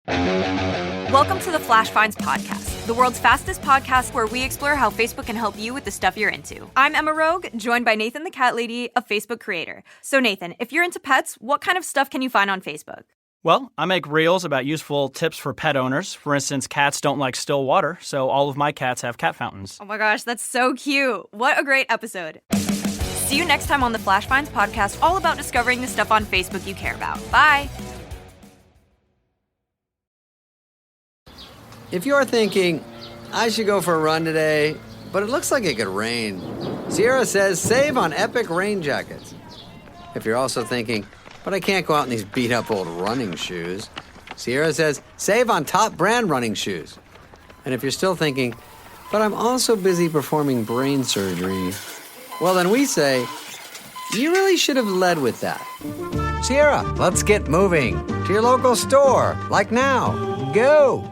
Welcome to the Flash Finds podcast, the world's fastest podcast where we explore how Facebook can help you with the stuff you're into. I'm Emma Rogue, joined by Nathan the Cat Lady, a Facebook creator. So Nathan, if you're into pets, what kind of stuff can you find on Facebook? Well, I make reels about useful tips for pet owners. For instance, cats don't like still water, so all of my cats have cat fountains. Oh my gosh, that's so cute. What a great episode. See you next time on the Flash Finds podcast, all about discovering the stuff on Facebook you care about. Bye. If you're thinking, I should go for a run today, but it looks like it could rain, Sierra says save on epic rain jackets. If you're also thinking, but I can't go out in these beat-up old running shoes, Sierra says save on top brand running shoes. And if you're still thinking, but I'm also busy performing brain surgery, well then we say, you really should have led with that. Sierra, let's get moving to your local store, like now. Go!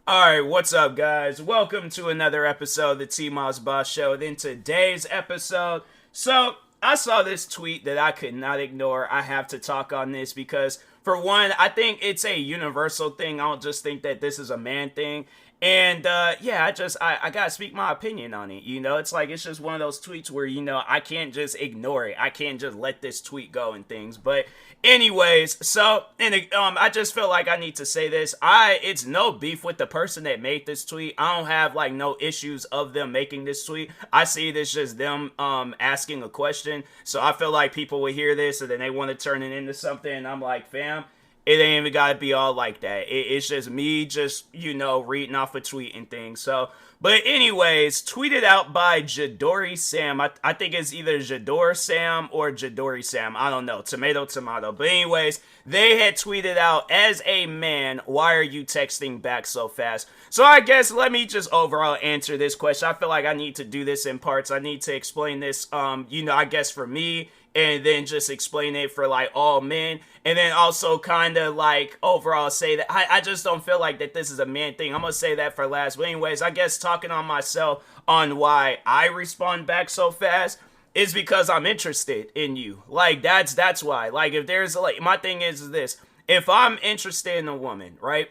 Alright, what's up guys? Welcome to another episode of the TMossBoss Show. In today's episode, so I saw this tweet that I could not ignore. I have to talk on this because, for one, I think it's a universal thing. I don't just think that this is a man thing. And, I gotta speak my opinion on it, you know? It's just one of those tweets where, I can't just ignore it. I can't just let this tweet go and things. But anyways, I just feel like I need to say this. It's no beef with the person that made this tweet. I don't have, no issues of them making this tweet. I see this just them, asking a question. So I feel like people will hear this and then they want to turn it into something. And I'm like, fam, it ain't even gotta be all like that. It's just me reading off a tweet and things. So, but anyways, tweeted out by Jadori Sam. I think it's either Jador Sam or Jadori Sam. I don't know. Tomato. But anyways, they had tweeted out, as a man, why are you texting back so fast? So I guess let me just overall answer this question. I feel like I need to do this in parts. I need to explain this, I guess for me, and then just explain it for all men, and then also kind of overall say that I just don't feel like that this is a man thing. I'm gonna say that for last. But anyways, I guess talking on myself on why I respond back so fast is because I'm interested in you. That's why. If there's my thing is this: if I'm interested in a woman, right?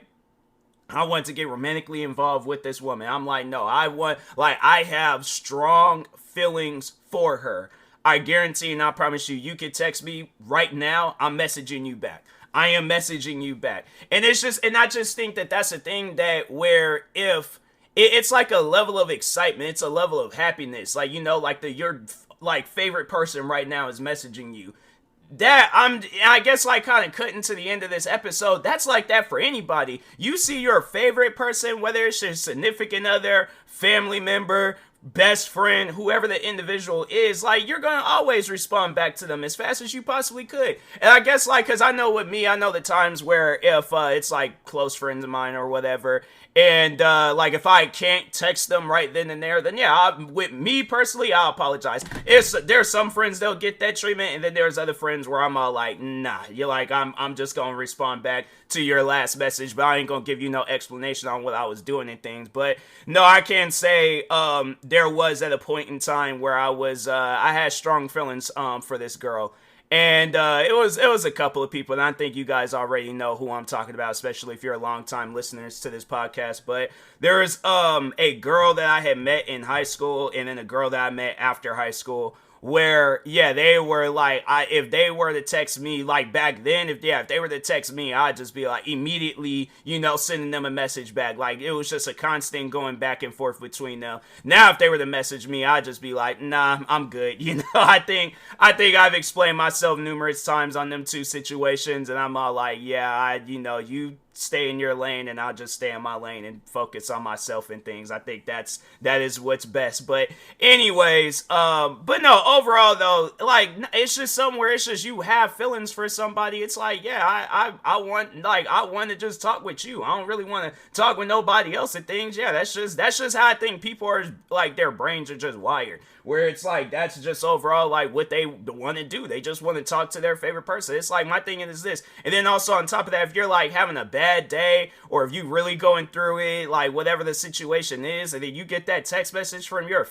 I want to get romantically involved with this woman. I'm no, I have strong feelings for her. I guarantee and I promise you, you can text me right now. I'm messaging you back. I am messaging you back. And I just think that that's a thing that where if it's like a level of excitement, it's a level of happiness. Your favorite person right now is messaging you. That I guess kind of cutting to the end of this episode, that's like that for anybody. You see your favorite person, whether it's your significant other, family member, best friend, whoever the individual is, you're gonna always respond back to them as fast as you possibly could. And I guess because I know with me, I know the times where if it's close friends of mine or whatever, and if I can't text them right then and there, then yeah, with me personally, I'll apologize. There's some friends they'll get that treatment, and then there's other friends where I'm all nah, you're I'm just gonna respond back to your last message, but I ain't gonna give you no explanation on what I was doing and things. But no, I can say there was at a point in time where I had strong feelings for this girl. And it was a couple of people, and I think you guys already know who I'm talking about, especially if you're longtime listeners to this podcast. But there was a girl that I had met in high school, and then a girl that I met after high school, where, yeah, they were if they were to text me, back then, if they were to text me, I'd just be immediately, sending them a message back. It was just a constant going back and forth between them. Now, if they were to message me, I'd just be nah, I'm good. I think I've explained myself numerous times on them two situations, and I'm all you stay in your lane and I'll just stay in my lane and focus on myself and things. I think that is what's best. But anyways, but no, overall though, it's just somewhere it's just you have feelings for somebody. It's I want to just talk with you. I don't really want to talk with nobody else and things. Yeah, that's just how I think people are, their brains are just wired. Where it's that's just overall what they want to do. They just want to talk to their favorite person. It's my thing is this. And then also on top of that, if you're having a bad bad day, or if you really going through it, like whatever the situation is, and then you get that text message from your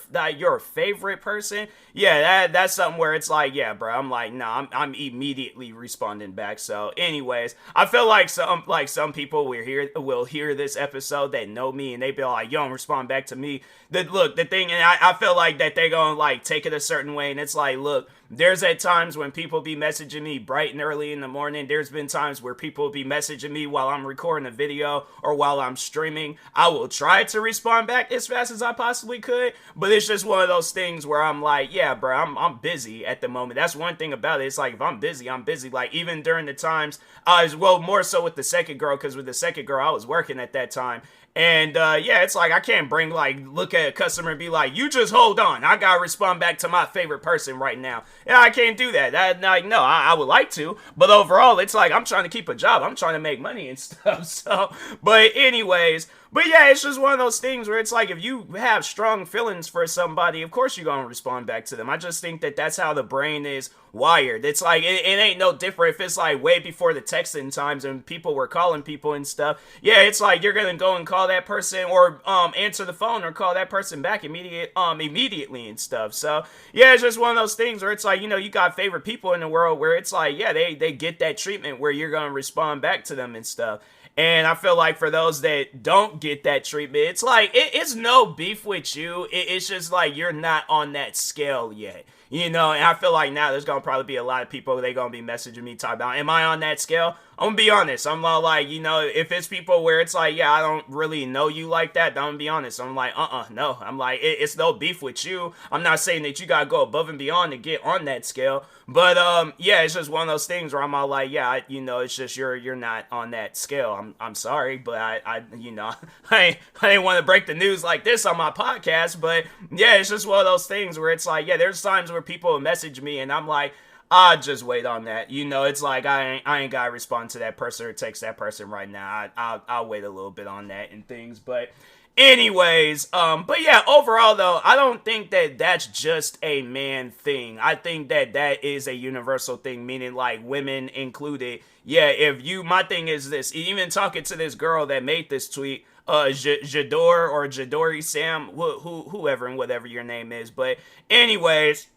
favorite person, yeah, that's something where it's like, yeah, bro, I'm like, nah, I'm immediately responding back. So anyways, I feel like some people will hear this episode that know me, and they be like, you don't respond back to me. The thing, and I feel like that they gonna like take it a certain way, and it's like, look, there's at times when people be messaging me bright and early in the morning. There's been times where people be messaging me while I'm recording a video or while I'm streaming. I will try to respond back as fast as I possibly could, but it's just one of those things where I'm like, yeah, bro, I'm busy at the moment. That's one thing about it. It's like, if I'm busy, I'm busy. Like, even during the times, more so with the second girl, because with the second girl, I was working at that time. And, yeah, it's like, I can't look at a customer and be like, you just hold on, I gotta respond back to my favorite person right now. Yeah, I can't do that. I would like to, but overall, it's like, I'm trying to keep a job, I'm trying to make money and stuff, so, but anyways, but yeah, it's just one of those things where it's like, if you have strong feelings for somebody, of course you're gonna respond back to them. I just think that that's how the brain is wired. It's like, it ain't no different if it's like way before the texting times and people were calling people and stuff. Yeah, it's like, you're gonna go and call that person, or answer the phone or call that person back immediately and stuff. So yeah, it's just one of those things where it's like, you got favorite people in the world where it's like, yeah, they get that treatment where you're gonna respond back to them and stuff. And I feel like for those that don't get that treatment, it's like, it's no beef with you. It's just like, you're not on that scale yet. And I feel like now there's going to probably be a lot of people, they going to be messaging me talking about, am I on that scale? I'm going to be honest. I'm not like, if it's people where it's like, yeah, I don't really know you like that, then I'm going to be honest. I'm like, no. I'm like, it's no beef with you. I'm not saying that you got to go above and beyond to get on that scale. But, yeah, it's just one of those things where I'm all like, yeah, it's just you're not on that scale. I'm sorry, but I didn't want to break the news like this on my podcast. But, yeah, it's just one of those things where it's like, yeah, there's times where people message me and I'm like, I'll just wait on that. It's like, I ain't gotta respond to that person or text that person right now. I'll wait a little bit on that and things. But anyways, but yeah, overall though, I don't think that that's just a man thing. I think that that is a universal thing, meaning like women included. Yeah, my thing is this, even talking to this girl that made this tweet, Jador or Jadori Sam, whoever and whatever your name is. But anyways,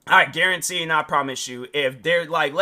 I guarantee and I promise you, if they're like,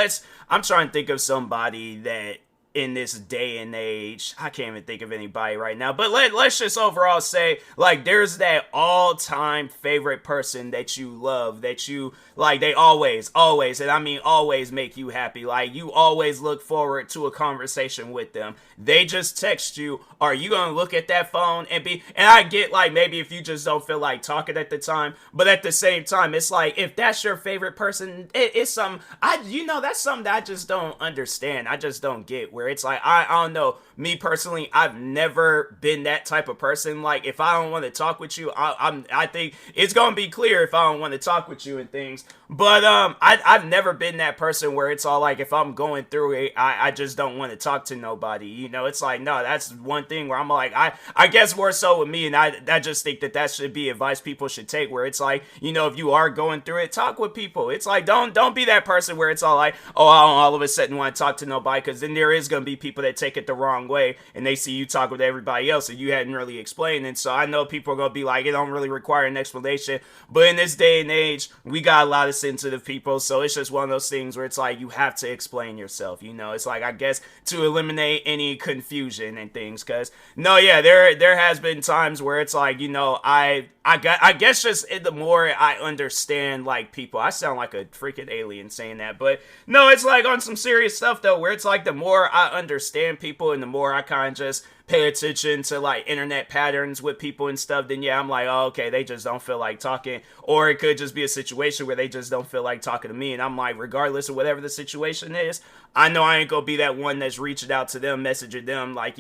I'm trying to think of somebody that in this day and age, I can't even think of anybody right now, but let's just overall say, like, there's that all-time favorite person that you love, that you, like, they always, and I mean always make you happy, like, you always look forward to a conversation with them. They just text you, are you gonna look at that phone and I get, like, maybe if you just don't feel like talking at the time, but at the same time, it's like, if that's your favorite person, it's something, that's something that I just don't understand, I just don't get, where it's like, I don't know, me personally, I've never been that type of person. Like, if I don't want to talk with you, I think it's gonna be clear if I don't want to talk with you and things. But I've never been that person where it's all like, if I'm going through it, I just don't want to talk to nobody. It's like, no, that's one thing where I'm like, I guess more so with me, and I just think that should be advice people should take, where it's like, if you are going through it, talk with people. It's like, don't be that person where it's all like, oh, I don't all of a sudden want to talk to nobody, because then there is gonna be people that take it the wrong way and they see you talk with everybody else and you hadn't really explained it. So I know people are gonna be like, it don't really require an explanation, but in this day and age, we got a lot of sensitive people, so it's just one of those things where it's like, you have to explain yourself. It's like, I guess to eliminate any confusion and things, because no, yeah, there has been times where it's like, I guess just the more I understand, like, people, I sound like a freaking alien saying that, but no, it's like on some serious stuff though, where it's like, the more I understand people and the more I kind of just pay attention to, like, internet patterns with people and stuff, then yeah, I'm like, oh, okay, they just don't feel like talking. Or it could just be a situation where they just don't feel like talking to me, and I'm like, regardless of whatever the situation is, I know I ain't gonna be that one that's reaching out to them, messaging them, like,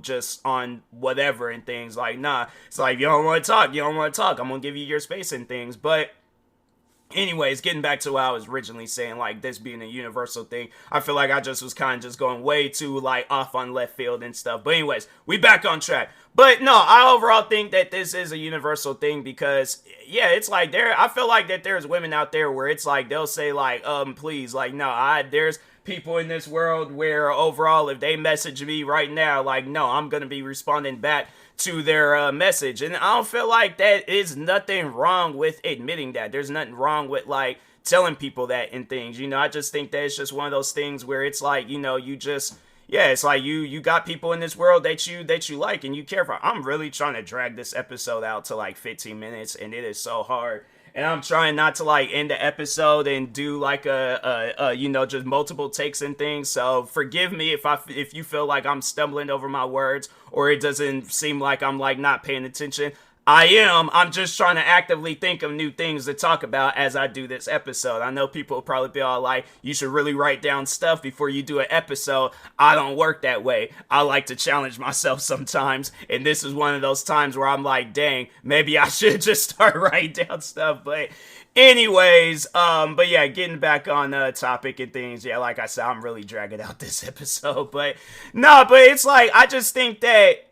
just on whatever and things. Like, nah, it's like, you don't want to talk, I'm gonna give you your space and things. But anyways, getting back to what I was originally saying, like, this being a universal thing, I feel like I just was kind of just going way too, like, off on left field and stuff. But anyways, we back on track. But no, I overall think that this is a universal thing, because yeah, it's like, I feel like that there's women out there where it's like, they'll say like, please, like, no, there's people in this world where overall, if they message me right now, like, no, I'm going to be responding back to their message. And I don't feel like that is nothing wrong with admitting that. There's nothing wrong with, like, telling people that and things. I just think that it's just one of those things where it's like, you just... Yeah, it's like you got people in this world that you like and you care for. I'm really trying to drag this episode out to like 15 minutes, and it is so hard. And I'm trying not to like end the episode and do like a just multiple takes and things. So forgive me if you feel like I'm stumbling over my words or it doesn't seem like I'm like not paying attention. I'm just trying to actively think of new things to talk about as I do this episode. I know people will probably be all like, you should really write down stuff before you do an episode. I don't work that way. I like to challenge myself sometimes. And this is one of those times where I'm like, dang, maybe I should just start writing down stuff. But anyways, but yeah, getting back on topic and things. Yeah, like I said, I'm really dragging out this episode. But no, but it's like, I just think that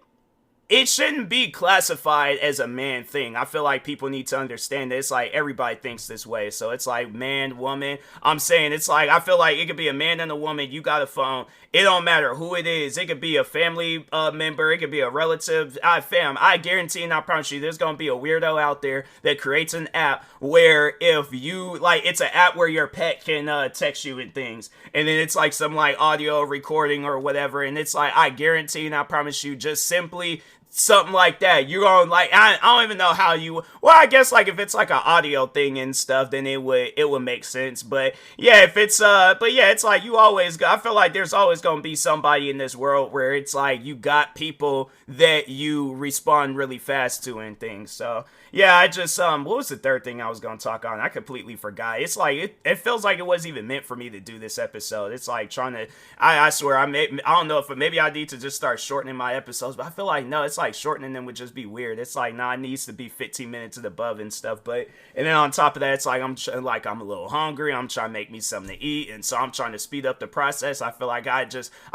it shouldn't be classified as a man thing. I feel like people need to understand that it's like everybody thinks this way. So it's like man, woman. I'm saying it's like, I feel like it could be a man and a woman. You got a phone. It don't matter who it is. It could be a family member. It could be a relative. I guarantee and I promise you there's going to be a weirdo out there that creates an app where if you, like, it's an app where your pet can text you and things. And then it's like some like audio recording or whatever. And it's like, I guarantee and I promise you just simply something like that. You're going like, I don't even know how you, well, I guess like if it's like an audio thing and stuff, then it would make sense. But yeah, if it's, but yeah, it's like you always, I feel like there's always going to be somebody in this world where it's like you got people that you respond really fast to and things. So yeah, I just, what was the third thing I was going to talk on? I completely forgot. It's like, it feels like it wasn't even meant for me to do this episode. It's like trying to, I swear, I don't know if maybe I need to just start shortening my episodes, but I feel like, no, it's like shortening them would just be weird. It's like, nah, it needs to be 15 minutes and above and stuff. But, and then on top of that, it's like, I'm a little hungry. I'm trying to make me something to eat. And so I'm trying to speed up the process. I feel like I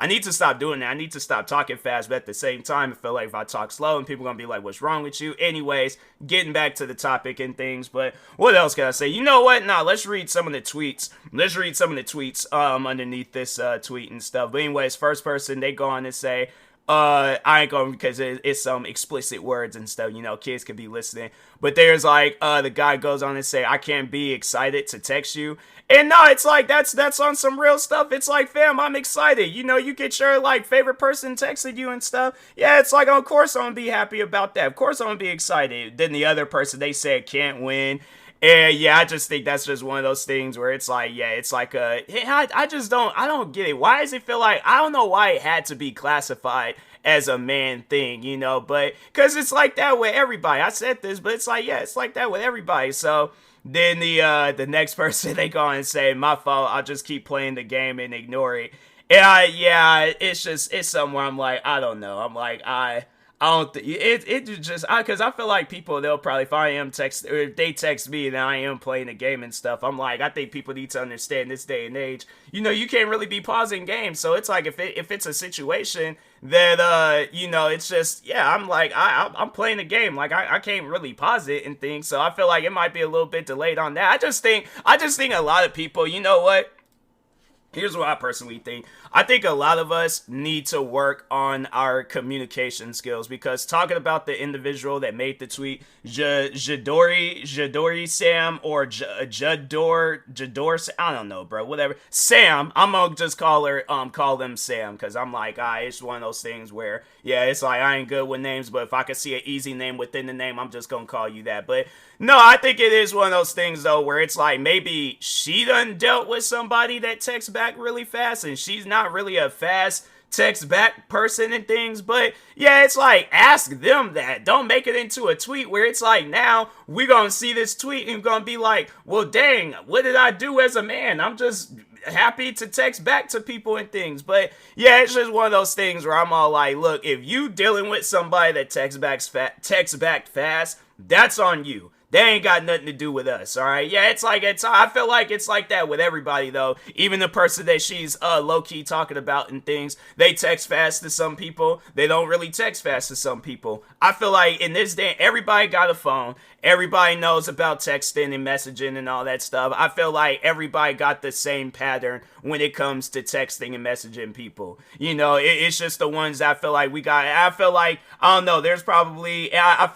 need to stop doing that. I need to stop talking fast, but at the same time, I feel like if I talk slow and people are going to be like, what's wrong with you? Anyways, getting back to the topic and things, but what else can I say? You know what? Nah, let's read some of the tweets. Underneath this tweet and stuff. But anyways, first person, they go on and say, I ain't going because it's some explicit words and stuff, kids could be listening. But there's like, the guy goes on and say, I can't be excited to text you. And no, it's like, that's on some real stuff. It's like, fam, I'm excited. You get your like favorite person texting you and stuff. Yeah, it's like, of course I'm gonna be happy about that. Of course I'm gonna be excited. Then the other person, they said can't win. And yeah, I just think that's just one of those things where it's like, yeah, it's like I don't get it. Why does it feel like, I don't know why it had to be classified as a man thing, but because it's like that with everybody. I said this, but it's like, yeah, it's like that with everybody. So then the next person, they go and say, my fault, I'll just keep playing the game and ignore it. And it's somewhere I'm like, I don't know. I'm like, I don't think it just because I feel like people, they'll probably, if I am text or if they text me and I am playing a game and stuff, I'm like, I think people need to understand this day and age, you can't really be pausing games. So it's like if it's a situation that it's just, yeah, I'm like, I'm playing a game, like I can't really pause it and things. So I feel like it might be a little bit delayed on that. I just think a lot of people, you know what? Here's what I personally think. I think a lot of us need to work on our communication skills, because talking about the individual that made the tweet, Jadori Sam, or Jador, I don't know, bro, whatever. Sam, I'm gonna just call them Sam, because I'm like, it's one of those things where, yeah, it's like, I ain't good with names, but if I could see an easy name within the name, I'm just gonna call you that. But no, I think it is one of those things, though, where it's like, maybe she done dealt with somebody that texts back really fast, and she's not really a fast text back person and things. But yeah, it's like, ask them that. Don't make it into a tweet where it's like, now we're gonna see this tweet and gonna be like, well, dang, what did I do as a man? I'm just happy to text back to people and things. But yeah, it's just one of those things where I'm all like, look, if you dealing with somebody that texts back fast, that's on you. They ain't got nothing to do with us, all right? Yeah, I feel like it's like that with everybody, though. Even the person that she's low-key talking about and things, they text fast to some people. They don't really text fast to some people. I feel like in this day, everybody got a phone. Everybody knows about texting and messaging and all that stuff. I feel like everybody got the same pattern when it comes to texting and messaging people. You know, it's just the ones that I feel like we got. I feel like, I don't know, there's probably, I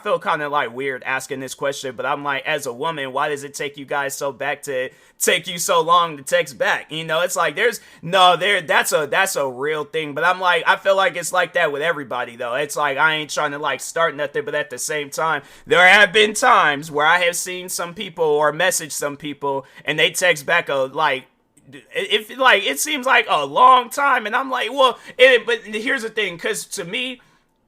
feel kind of like weird asking this question, but I'm like, as a woman, why does it take you guys so long to text back? You know, it's like that's a real thing. But I'm like, I feel like it's like that with everybody though. It's like I ain't trying to like start nothing, but at the same time, there have been times where I have seen some people or messaged some people and they text back it seems like a long time, and I'm like, well, but here's the thing, because to me,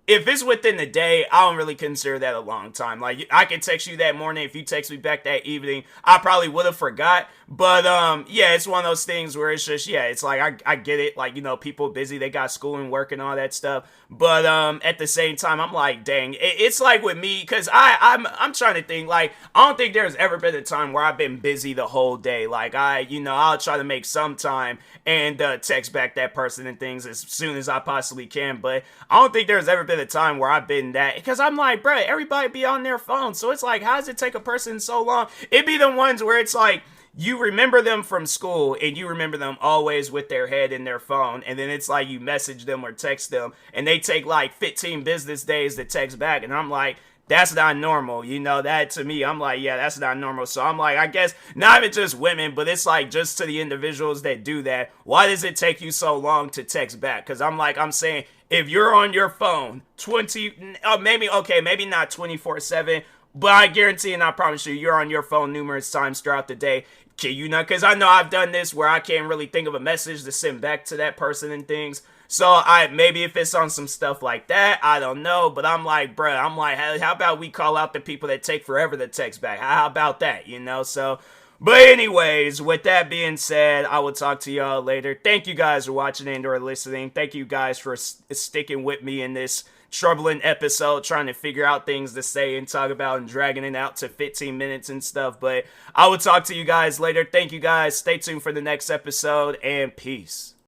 if it's within the day, I don't really consider that a long time. Like, I can text you that morning. If you text me back that evening, I probably would have forgot. But, yeah, it's one of those things where it's just, yeah, it's like, I get it. Like, you know, people busy, they got school and work and all that stuff. But, at the same time, I'm like, dang, it's like with me, because I'm trying to think, like, I don't think there's ever been a time where I've been busy the whole day. Like, I'll try to make some time and, text back that person and things as soon as I possibly can. But I don't think there's ever been a time where I've been that, because I'm like, bruh, everybody be on their phone, so it's like, how does it take a person so long? It be the ones where it's like, you remember them from school and you remember them always with their head in their phone, and then it's like you message them or text them and they take like 15 business days to text back, and I'm like, that's not normal. You know, that to me, I'm like, yeah, that's not normal. So I'm like, I guess not even just women, but it's like just to the individuals that do that, why does it take you so long to text back? Because I'm saying, if you're on your phone maybe not 24/7, but I guarantee and I promise you're on your phone numerous times throughout the day. Can you not? Because I know I've done this where I can't really think of a message to send back to that person and things. So maybe if it's on some stuff like that, I don't know. But I'm like, bruh, how about we call out the people that take forever to text back? How about that, you know? So, but anyways, with that being said, I will talk to y'all later. Thank you guys for watching and or listening. Thank you guys for sticking with me in this troubling episode, trying to figure out things to say and talk about and dragging it out to 15 minutes and stuff. But I will talk to you guys later. Thank you guys. Stay tuned for the next episode, and peace.